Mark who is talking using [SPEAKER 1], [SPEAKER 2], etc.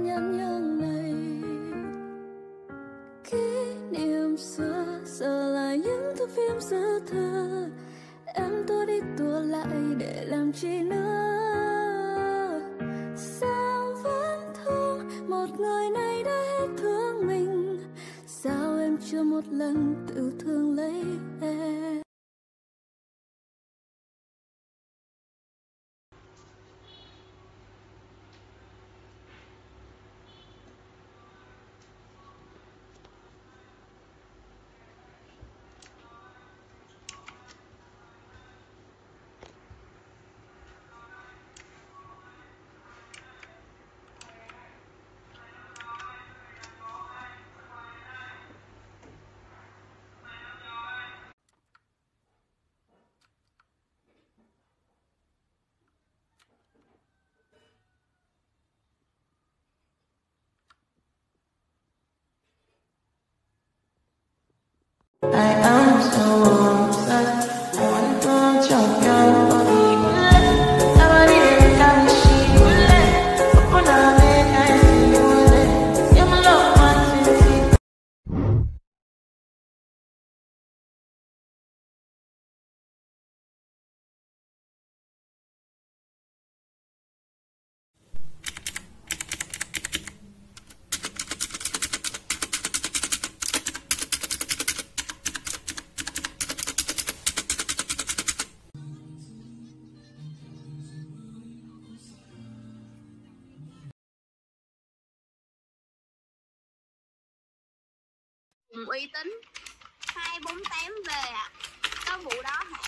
[SPEAKER 1] nhãn nhang này. Kỷ niệm xưa giờ là những thước phim dư thừa, em tua đi tua lại để làm chi nữa. Sao vẫn thương một người này đã hết thương mình, sao em chưa một lần tự thương lấy em.
[SPEAKER 2] I am so upset. I want to chop your body. I want it, I wish you would let. Open up and I see you would let. You're my love, my city.
[SPEAKER 3] Uy tín 248 về ạ. Có vụ đó hả?